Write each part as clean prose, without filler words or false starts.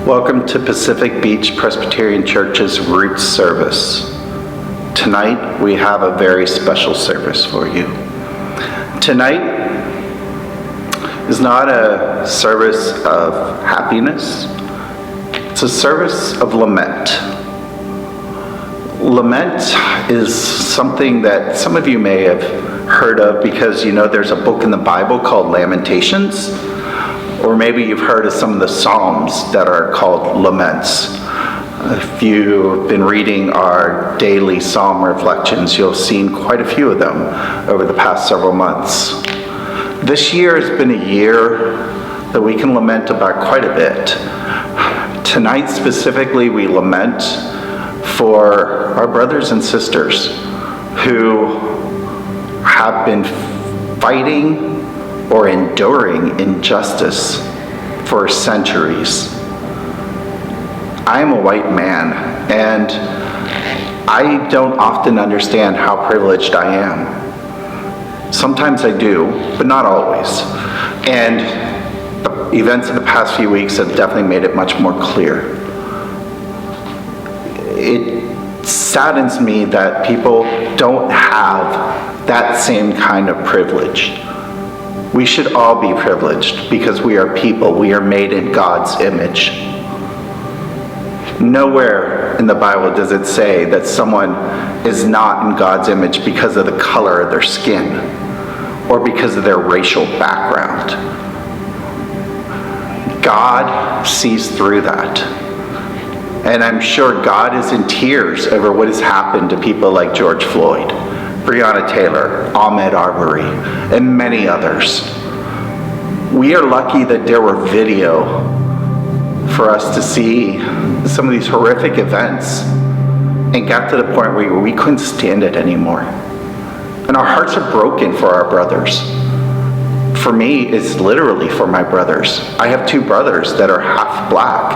Welcome to Pacific Beach Presbyterian Church's Roots service. Tonight we have a very special service for you. Tonight is not a service of happiness, it's a service of lament. Lament is something that some of you may have heard of because you know there's a book in the Bible called Lamentations. Or maybe you've heard of some of the Psalms that are called laments. If you've been reading our daily Psalm reflections, you'll have seen quite a few of them over the past several months. This year has been a year that we can lament about quite a bit. Tonight specifically, we lament for our brothers and sisters who have been fighting or enduring injustice for centuries. I am a white man, and I don't often understand how privileged I am. Sometimes I do, but not always. And the events of the past few weeks have definitely made it much more clear. It saddens me that people don't have that same kind of privilege. We should all be privileged because we are people. We are made in God's image. Nowhere in the Bible does it say that someone is not in God's image because of the color of their skin or because of their racial background. God sees through that. And I'm sure God is in tears over what has happened to people like George Floyd, Breonna Taylor, Ahmaud Arbery, and many others. We are lucky that there were video for us to see some of these horrific events and got to the point where we couldn't stand it anymore. And our hearts are broken for our brothers. For me, it's literally for my brothers. I have two brothers that are half black.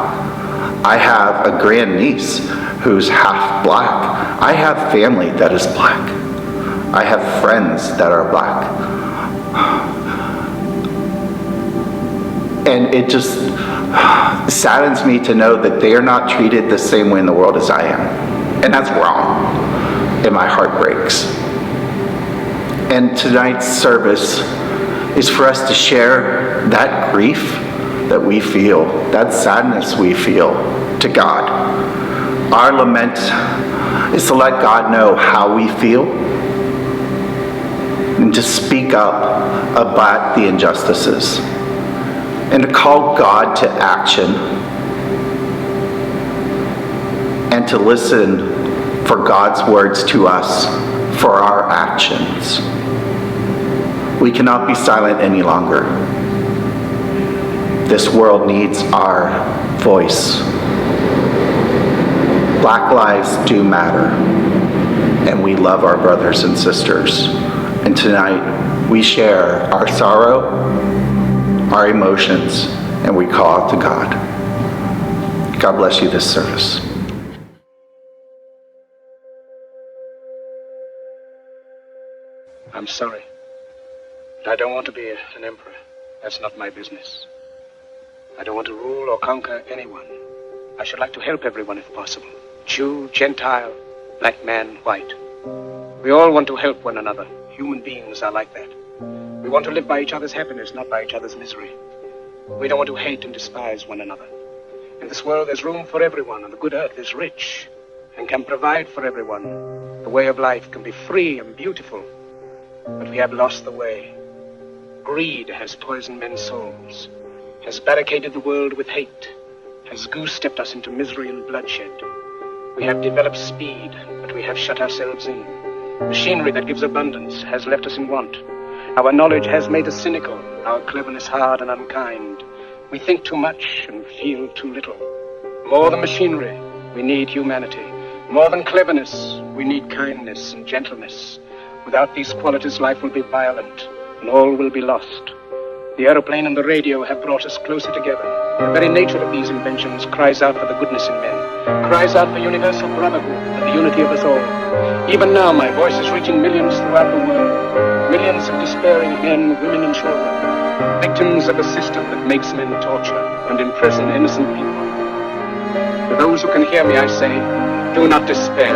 I have a grandniece who's half black. I have family that is black. I have friends that are black. And it just saddens me to know that they are not treated the same way in the world as I am. And that's wrong. And my heart breaks. And tonight's service is for us to share that grief that we feel, that sadness we feel to God. Our lament is to let God know how we feel and to speak up about the injustices and to call God to action and to listen for God's words to us for our actions. We cannot be silent any longer. This world needs our voice. Black lives do matter, and we love our brothers and sisters. And tonight, we share our sorrow, our emotions, and we call out to God. God bless you this service. I'm sorry. I don't want to be an emperor. That's not my business. I don't want to rule or conquer anyone. I should like to help everyone if possible. Jew, Gentile, black man, white. We all want to help one another. Human beings are like that. We want to live by each other's happiness, not by each other's misery. We don't want to hate and despise one another. In this world, there's room for everyone, and the good earth is rich and can provide for everyone. The way of life can be free and beautiful, but we have lost the way. Greed has poisoned men's souls, has barricaded the world with hate, has goose-stepped us into misery and bloodshed. We have developed speed, but we have shut ourselves in. Machinery that gives abundance has left us in want. Our knowledge has made us cynical, our cleverness hard and unkind. We think too much and feel too little. More than machinery, we need humanity. More than cleverness, we need kindness and gentleness. Without these qualities, life will be violent, and all will be lost. The aeroplane and the radio have brought us closer together. The very nature of these inventions cries out for the goodness in men, cries out for universal brotherhood and the unity of us all. Even now, my voice is reaching millions throughout the world. Millions of despairing men, women, and children, victims of a system that makes men torture and imprison innocent people. To those who can hear me, I say, do not despair.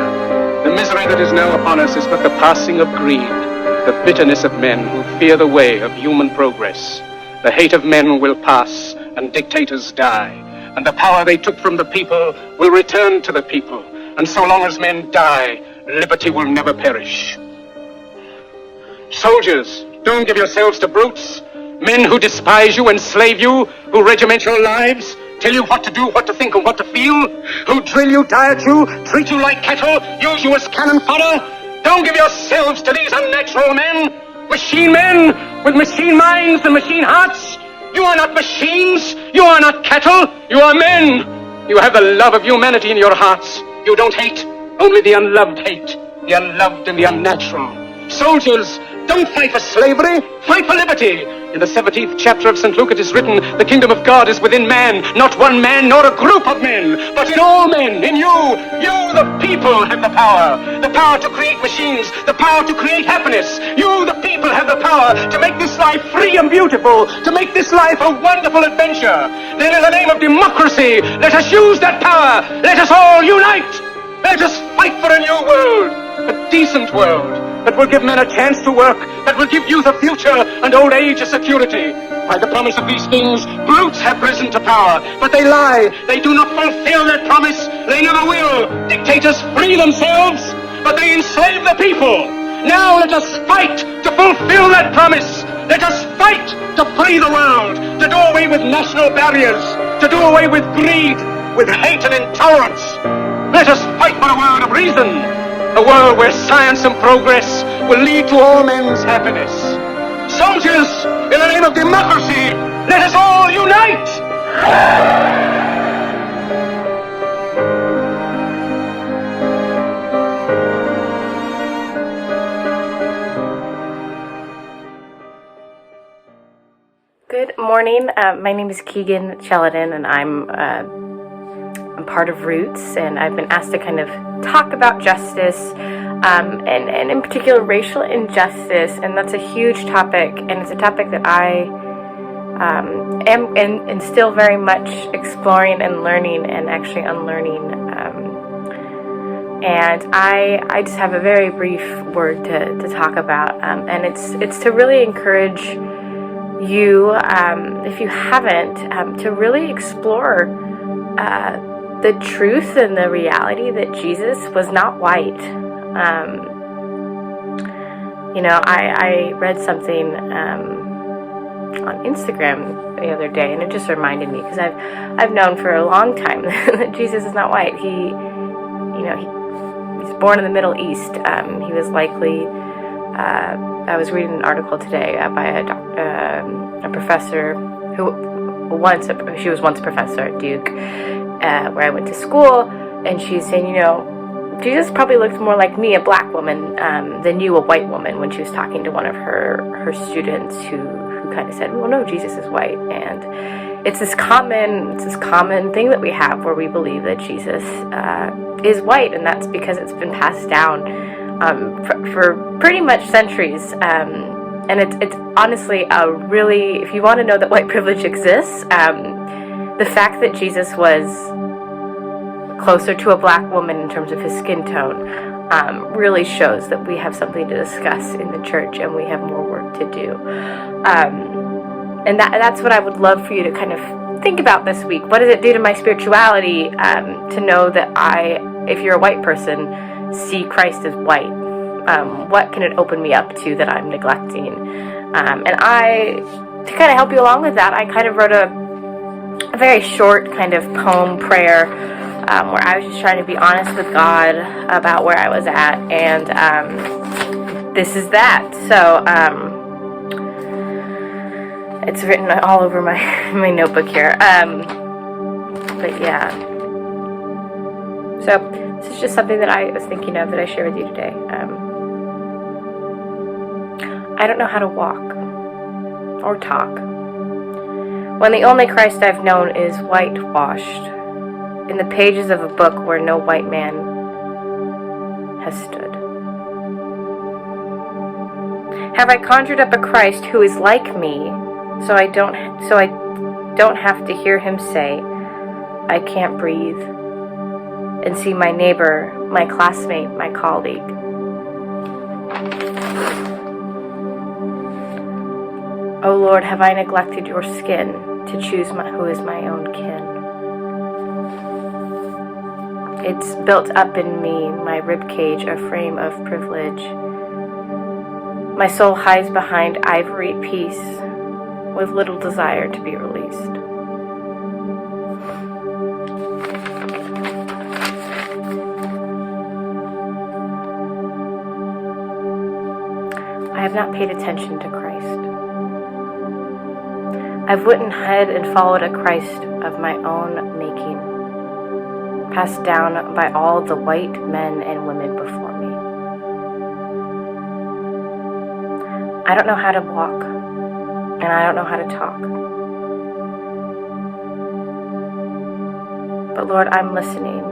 The misery that is now upon us is but the passing of greed, the bitterness of men who fear the way of human progress. The hate of men will pass, and dictators die, and the power they took from the people will return to the people. And so long as men die, liberty will never perish. Soldiers, don't give yourselves to brutes, men who despise you, enslave you, who regiment your lives, tell you what to do, what to think, and what to feel, who drill you, diet you, treat you like cattle, use you as cannon fodder. Don't give yourselves to these unnatural men with machine minds and machine hearts. You are not machines, you are not cattle, you are men. You have the love of humanity in your hearts. You don't hate, only the unloved hate, the unloved and the unnatural. Soldiers, don't fight for slavery, fight for liberty. In the 17th chapter of St. Luke it is written, the kingdom of God is within man, not one man nor a group of men, but in all men, in you. You, the people, have the power to create machines, the power to create happiness. You, the people, have the power to make this life free and beautiful, to make this life a wonderful adventure. Then in the name of democracy, let us use that power. Let us all unite. Let us fight for a new world, a decent world, that will give men a chance to work, that will give youth a future and old age a security. By the promise of these things, brutes have risen to power, but they lie. They do not fulfill that promise. They never will. Dictators free themselves, but they enslave the people. Now let us fight to fulfill that promise. Let us fight to free the world, to do away with national barriers, to do away with greed, with hate and intolerance. Let us fight for a world of reason, a world where science and progress will lead to all men's happiness. Soldiers, in the name of democracy, let us all unite! Good morning. My name is Keegan Sheldon, and I'm part of Roots, and I've been asked to kind of talk about justice, and in particular racial injustice, and that's a huge topic, and it's a topic that I am and still very much exploring and learning and actually unlearning, and I just have a very brief word to talk about, and it's to really encourage you, if you haven't, to really explore the truth and the reality that Jesus was not white. I read something on Instagram the other day, and it just reminded me, because I've known for a long time that Jesus is not white. He's born in the Middle East. He was likely. I was reading an article today by a professor she was once a professor at Duke, where I went to school, and she's saying, Jesus probably looked more like me, a black woman, than you, a white woman, when she was talking to one of her students who kind of said, well, no, Jesus is white. And it's this common thing that we have where we believe that Jesus is white, and that's because it's been passed down for pretty much centuries. And it's honestly a really, if you want to know that white privilege exists, the fact that Jesus was closer to a black woman in terms of his skin tone really shows that we have something to discuss in the church, and we have more work to do. And that's what I would love for you to kind of think about this week. What does it do to my spirituality to know that if you're a white person, see Christ as white? What can it open me up to that I'm neglecting? And to kind of help you along with that, I kind of wrote a very short kind of poem prayer where I was just trying to be honest with God about where I was at, and this is that. So it's written all over my notebook here. But yeah. So this is just something that I was thinking of that I share with you today. I don't know how to walk or talk when the only Christ I've known is whitewashed in the pages of a book where no white man has stood. Have I conjured up a Christ who is like me, so I don't have to hear him say, I can't breathe, and see my neighbor, my classmate, my colleague. O Lord, have I neglected your skin to choose who is my own kin? It's built up in me, my ribcage, a frame of privilege. My soul hides behind ivory peace, with little desire to be released. I have not paid attention to Christ. I've went ahead and followed a Christ of my own making, passed down by all the white men and women before me. I don't know how to walk, and I don't know how to talk. But Lord, I'm listening.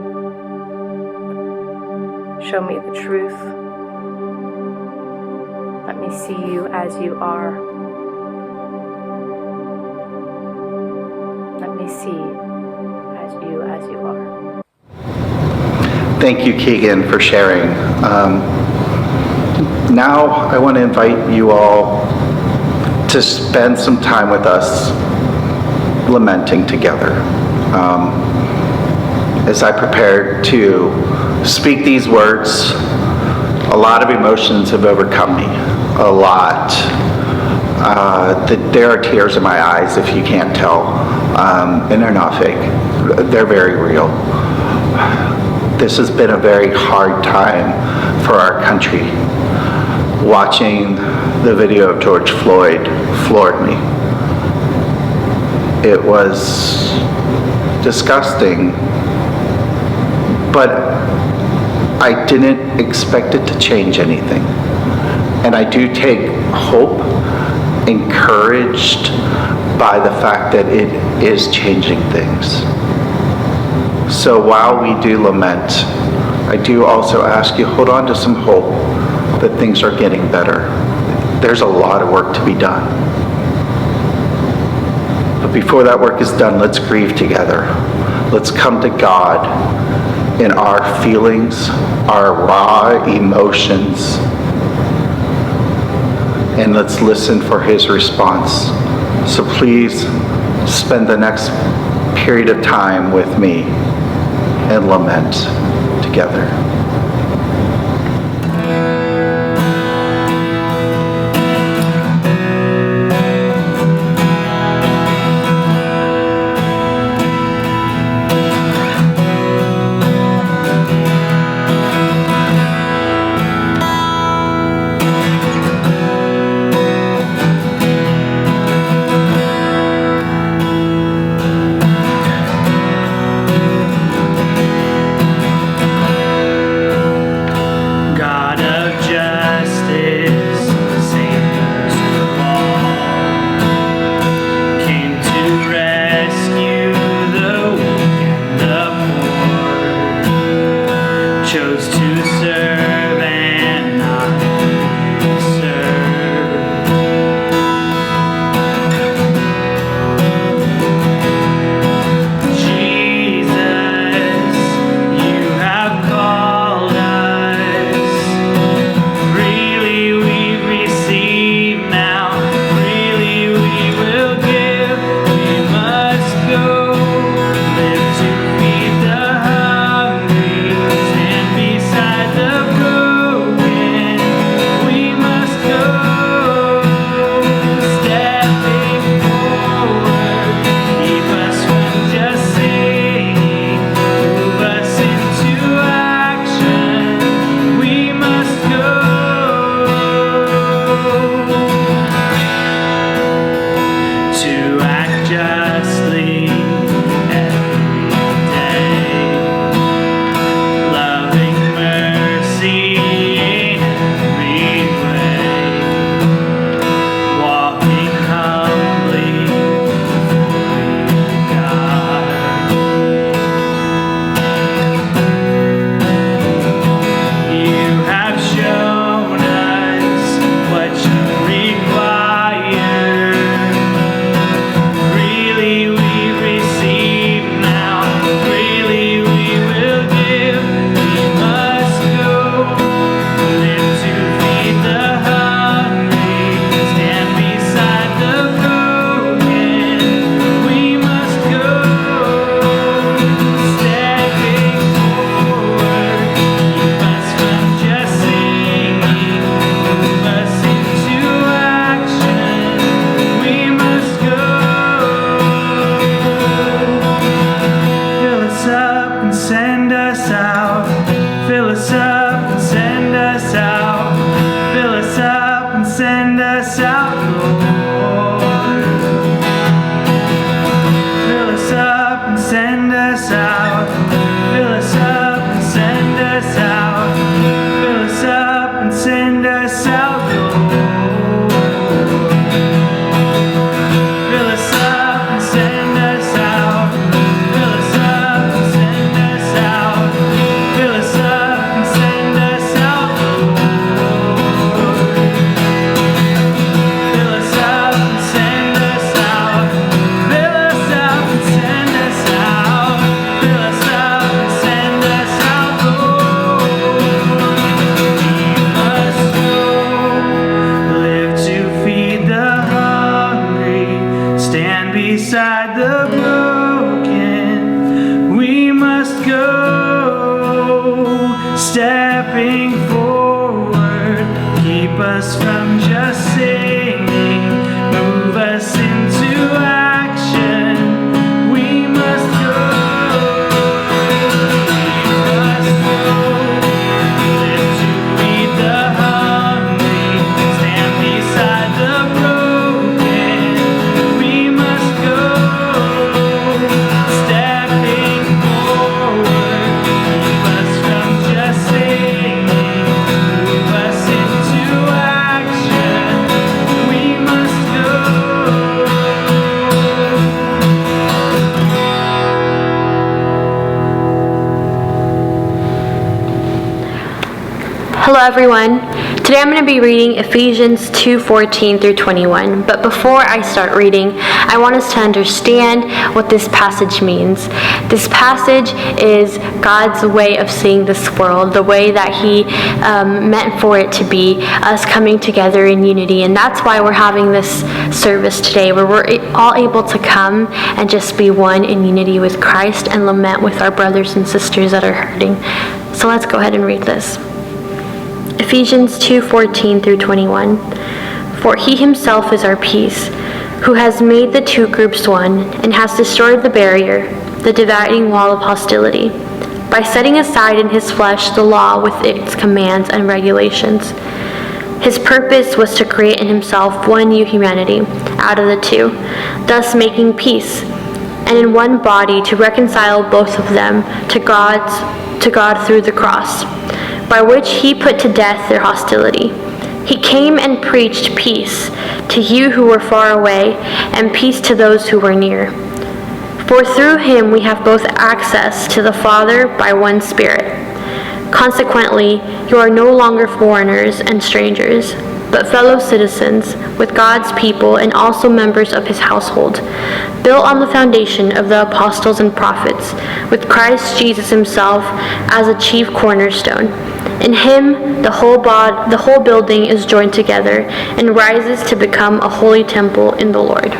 Show me the truth. Let me see you as you are. Let me see as you are. Thank you, Keegan, for sharing. Now I want to invite you all to spend some time with us lamenting together. As I prepared to speak these words, a lot of emotions have overcome me. A lot. There are tears in my eyes, if you can't tell, and they're not fake. They're very real. This has been a very hard time for our country. Watching the video of George Floyd floored me. It was disgusting, but I didn't expect it to change anything. And I do take hope, encouraged by the fact that it is changing things. So while we do lament, I do also ask you, hold on to some hope that things are getting better. There's a lot of work to be done. But before that work is done, let's grieve together. Let's come to God in our feelings, our raw emotions, and let's listen for his response. So please spend the next period of time with me and lament together. us from just singing, move us into action. We must go. Hello everyone. Today I'm going to be reading Ephesians 2:14 through 21. But before I start reading, I want us to understand what this passage means. This passage is God's way of seeing this world, the way that He meant for it to be, us coming together in unity. And that's why we're having this service today, where we're all able to come and just be one in unity with Christ and lament with our brothers and sisters that are hurting. So let's go ahead and read this. Ephesians 2:14 through 21. For He Himself is our peace, who has made the two groups one, and has destroyed the barrier, the dividing wall of hostility, by setting aside in His flesh the law with its commands and regulations. His purpose was to create in Himself one new humanity out of the two, thus making peace, and in one body to reconcile both of them to God through the cross, by which He put to death their hostility. He came and preached peace to you who were far away, and peace to those who were near. For through Him we have both access to the Father by one Spirit. Consequently, you are no longer foreigners and strangers, but fellow citizens with God's people and also members of His household, built on the foundation of the apostles and prophets, with Christ Jesus Himself as a chief cornerstone. In Him, the whole building is joined together and rises to become a holy temple in the Lord.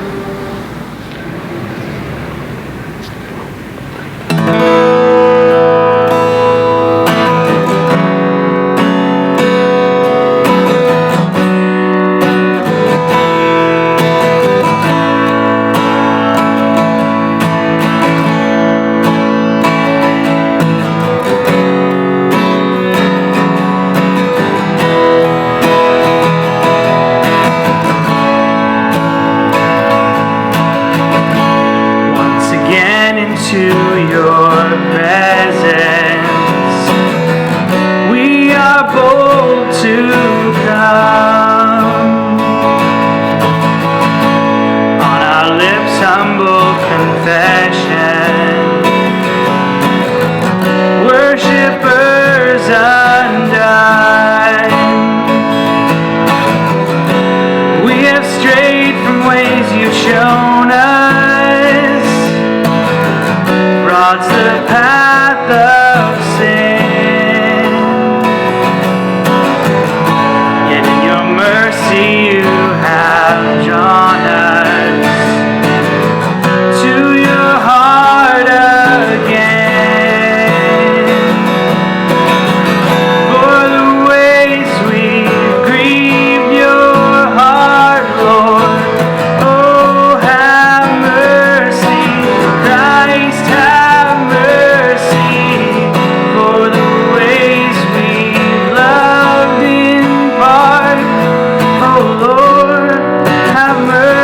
Lord, have mercy.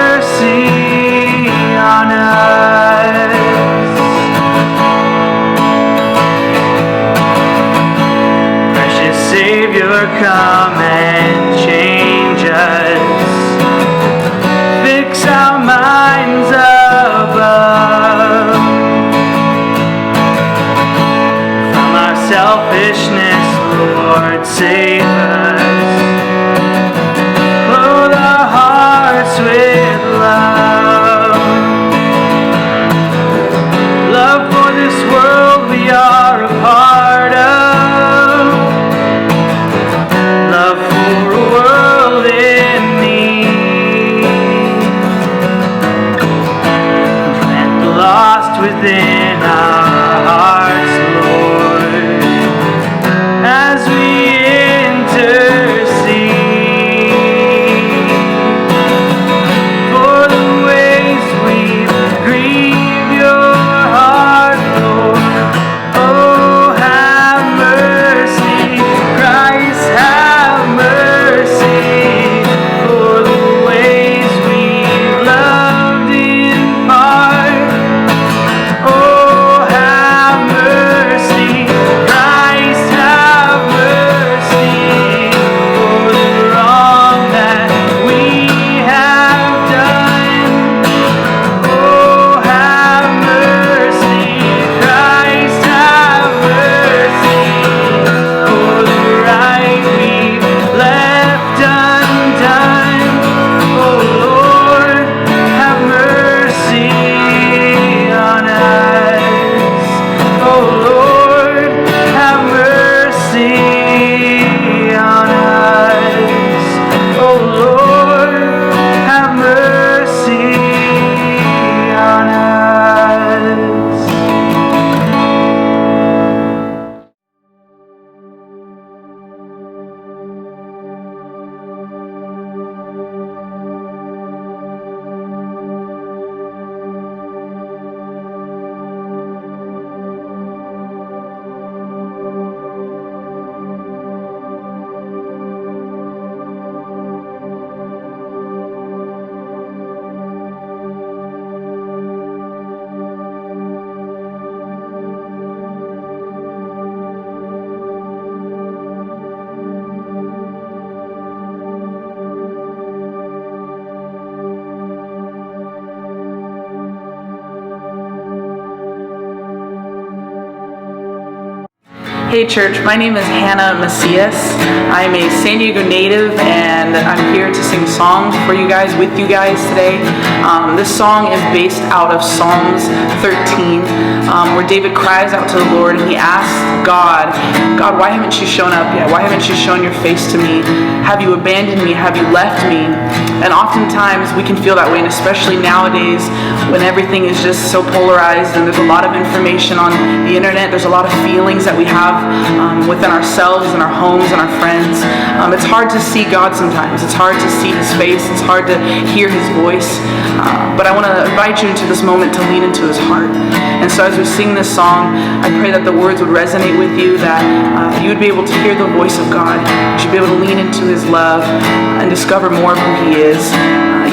Hey church, my name is Hannah Macias. I'm a San Diego native and I'm here to sing a song for you guys, with you guys today. This song is based out of Psalms 13, where David cries out to the Lord and he asks God, why haven't you shown up yet? Why haven't you shown your face to me? Have you abandoned me? Have you left me? And oftentimes we can feel that way, and especially nowadays when everything is just so polarized and there's a lot of information on the internet, there's a lot of feelings that we have within ourselves and our homes and our friends. It's hard to see God sometimes. It's hard to see His face. It's hard to hear His voice. But I want to invite you into this moment to lean into His heart. And so as we sing this song, I pray that the words would resonate with you, that you would be able to hear the voice of God. You should be able to lean into His love and discover more of who He is.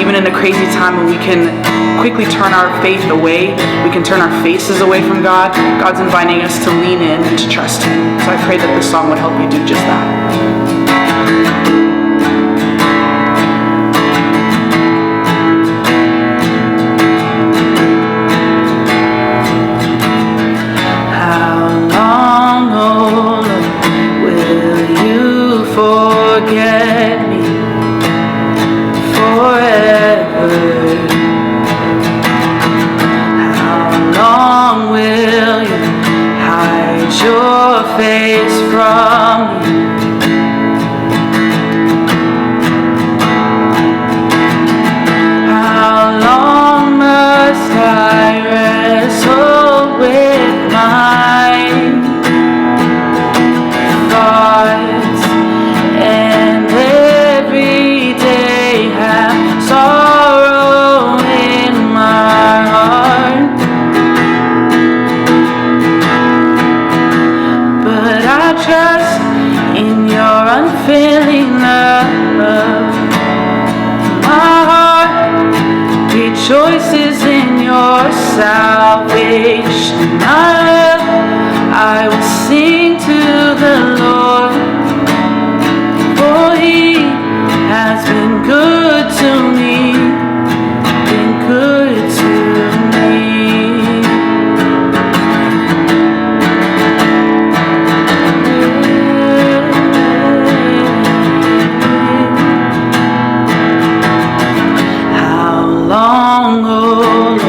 Even in a crazy time when we can quickly turn our faith away, we can turn our faces away from God, God's inviting us to lean in and to trust Him. So I pray that this song would help you do just that. Forget me forever. How long will you hide your face from me? How long must I wrestle with my thoughts? And every day have sorrow in my heart. But I trust in your unfailing love. My heart rejoices in your salvation. I will sing to the Lord. For He has been good to me, been good to me. How long, oh Lord,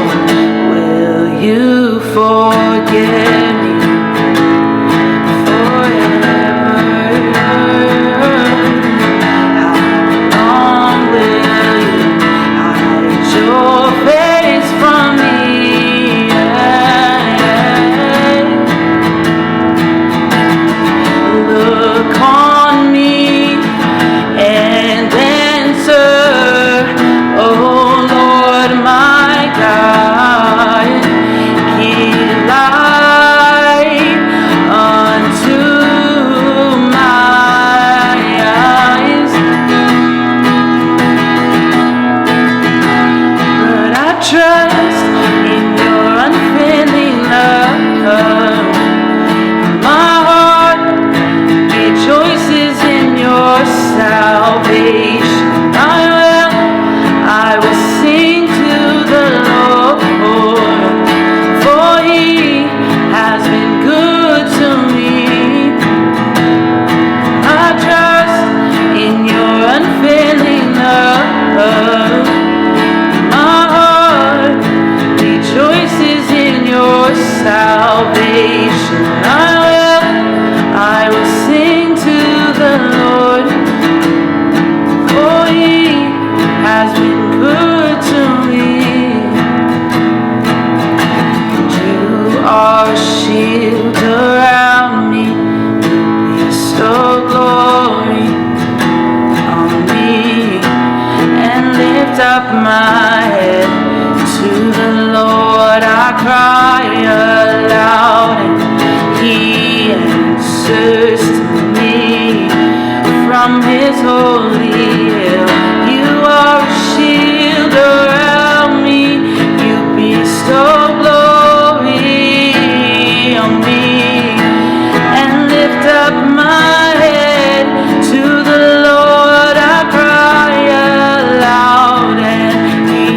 will you forget me? Up my head to the Lord, I cry aloud, and He answers to me from His holy hill. You are a shield around me, you bestow glory on me, and lift up my head to the Lord, I cry aloud, and He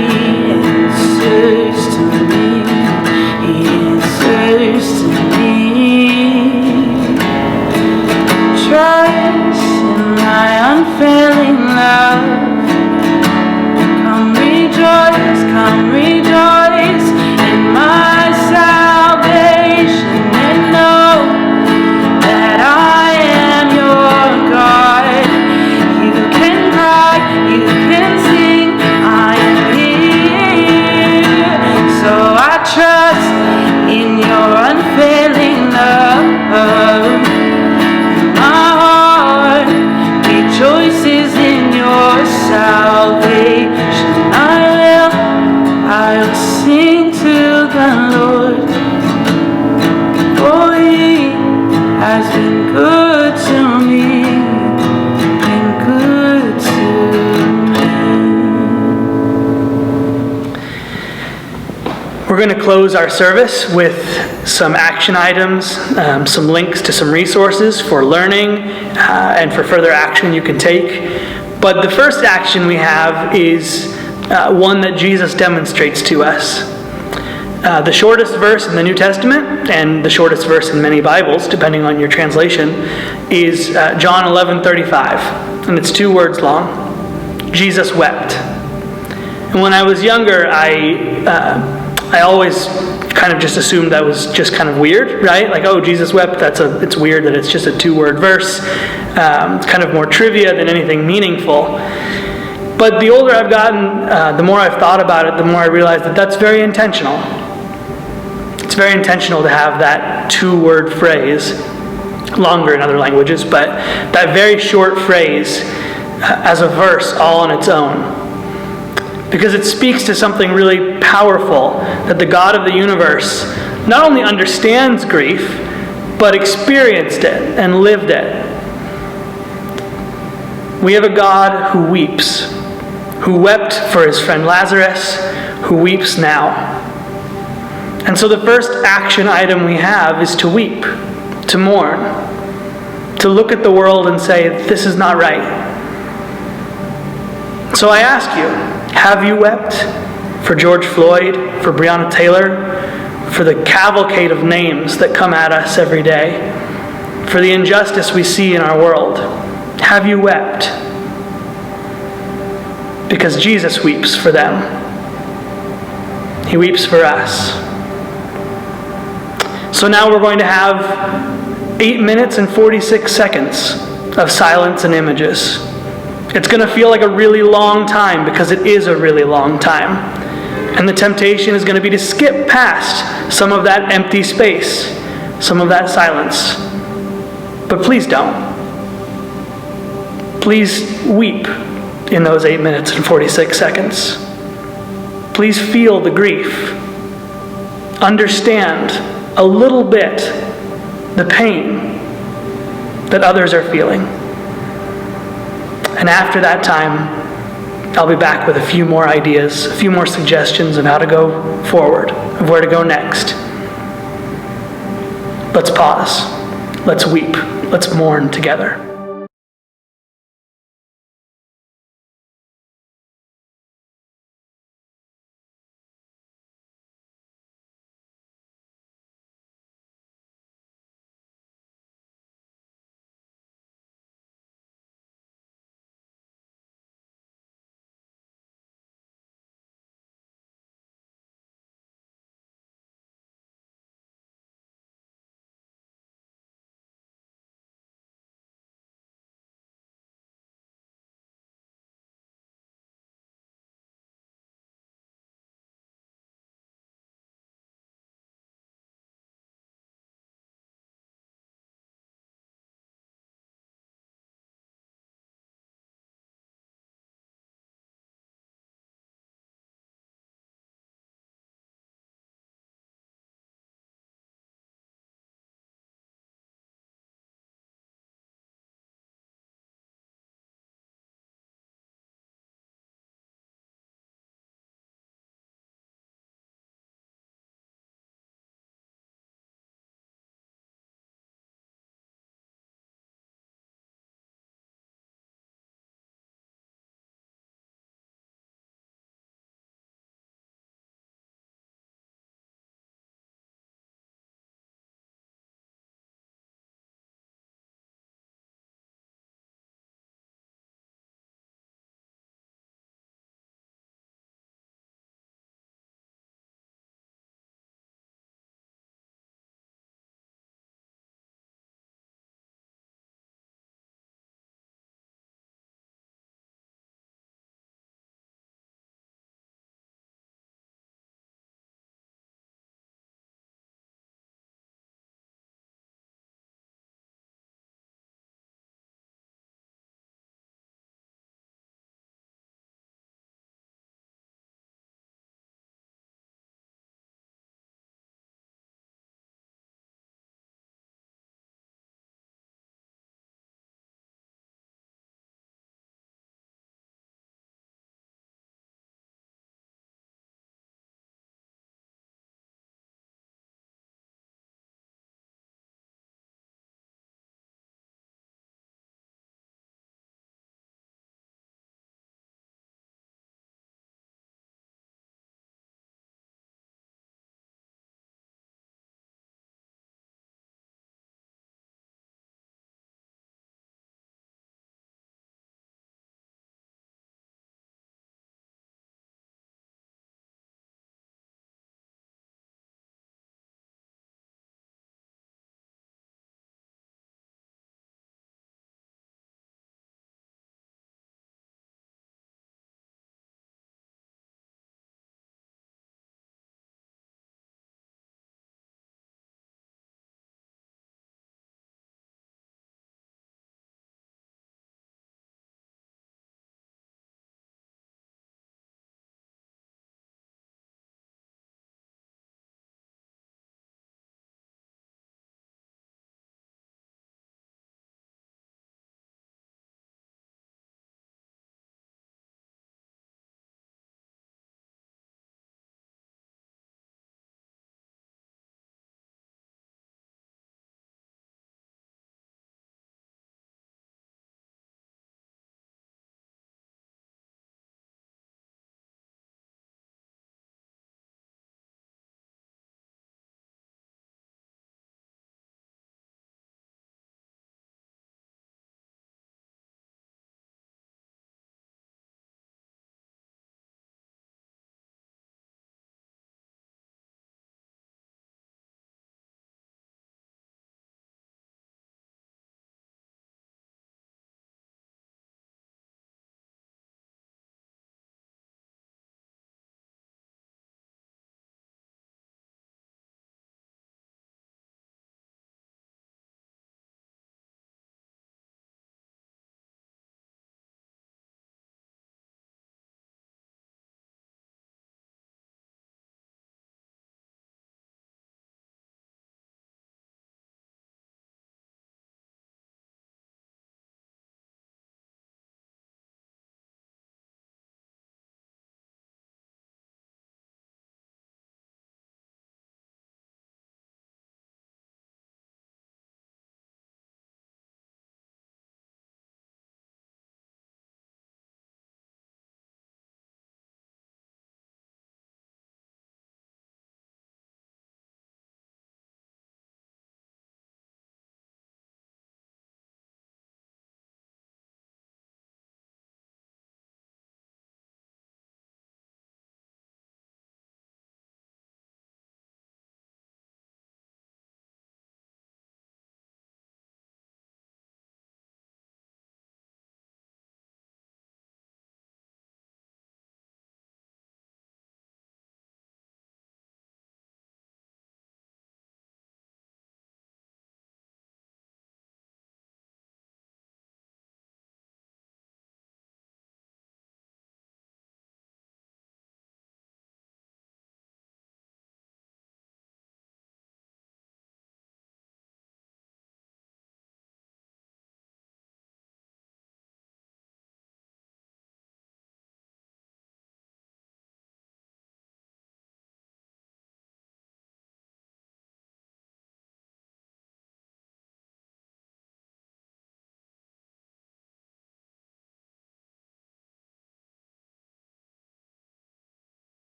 We're going to close our service with some action items, some links to some resources for learning and for further action you can take. But the first action we have is one that Jesus demonstrates to us. The shortest verse in the New Testament, and the shortest verse in many Bibles, depending on your translation, is John 11:35, and it's 2 words long. Jesus wept. And when I was younger, I always kind of just assumed that was just kind of weird, right? Like, oh, Jesus wept, it's weird that it's just a 2-word verse. It's kind of more trivia than anything meaningful. But the older I've gotten, the more I've thought about it, the more I realize that that's very intentional. It's very intentional to have that 2-word phrase, longer in other languages, but that very short phrase as a verse all on its own. Because it speaks to something really powerful, that the God of the universe not only understands grief, but experienced it and lived it. We have a God who weeps, who wept for his friend Lazarus, who weeps now. And so the first action item we have is to weep, to mourn, to look at the world and say, this is not right. So I ask you, have you wept for George Floyd, for Breonna Taylor, for the cavalcade of names that come at us every day, for the injustice we see in our world? Have you wept? Because Jesus weeps for them. He weeps for us. So now we're going to have 8 minutes and 46 seconds of silence and images. It's going to feel like a really long time because it is a really long time. And the temptation is going to be to skip past some of that empty space, some of that silence. But please don't. Please weep in those 8 minutes and 46 seconds. Please feel the grief. Understand a little bit the pain that others are feeling. And after that time, I'll be back with a few more ideas, a few more suggestions of how to go forward, of where to go next. Let's pause. Let's weep. Let's mourn together.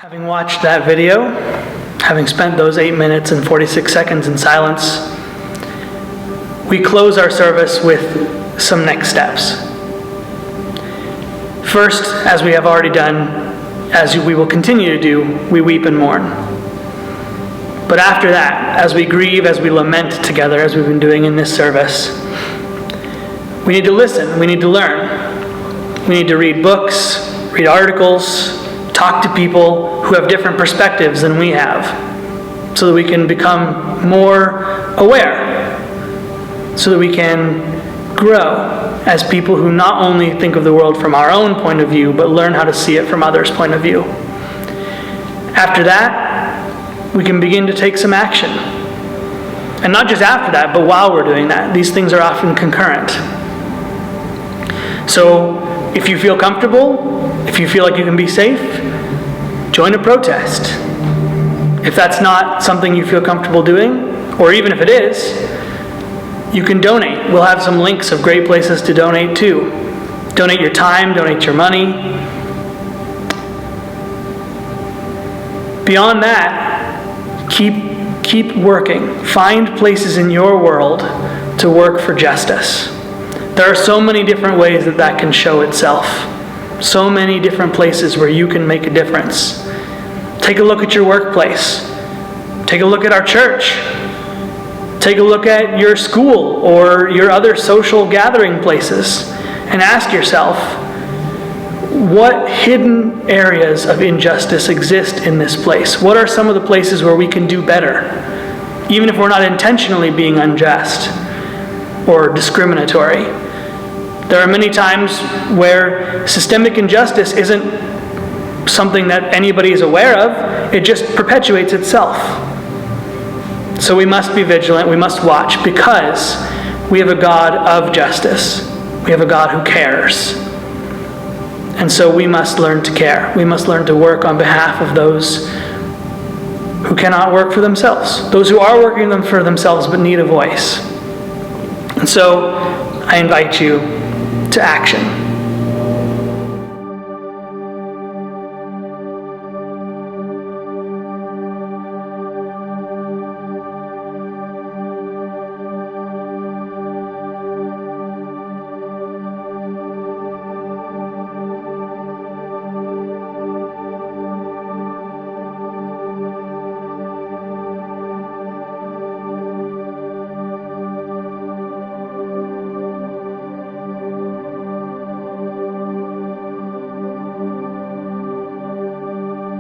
Having watched that video, having spent those 8 minutes and 46 seconds in silence, we close our service with some next steps. First, as we have already done, as we will continue to do, we weep and mourn. But after that, as we grieve, as we lament together, as we've been doing in this service, we need to listen, we need to learn. We need to read books, read articles, talk to people who have different perspectives than we have, so that we can become more aware, so that we can grow as people who not only think of the world from our own point of view, but learn how to see it from others' point of view. After that, we can begin to take some action. And not just after that, but while we're doing that. These things are often concurrent. So if you feel comfortable, if you feel like you can be safe, join a protest. If that's not something you feel comfortable doing, or even if it is, you can donate. We'll have some links of great places to donate to. Donate your time, donate your money. Beyond that, keep working. Find places in your world to work for justice. There are so many different ways that can show itself. So many different places where you can make a difference. Take a look at your workplace. Take a look at our church. Take a look at your school or your other social gathering places and ask yourself, what hidden areas of injustice exist in this place? What are some of the places where we can do better, even if we're not intentionally being unjust or discriminatory? There are many times where systemic injustice isn't something that anybody is aware of. It just perpetuates itself. So we must be vigilant, we must watch, because we have a God of justice. We have a God who cares. And so we must learn to care. We must learn to work on behalf of those who cannot work for themselves, those who are working for themselves but need a voice. And so I invite you to action.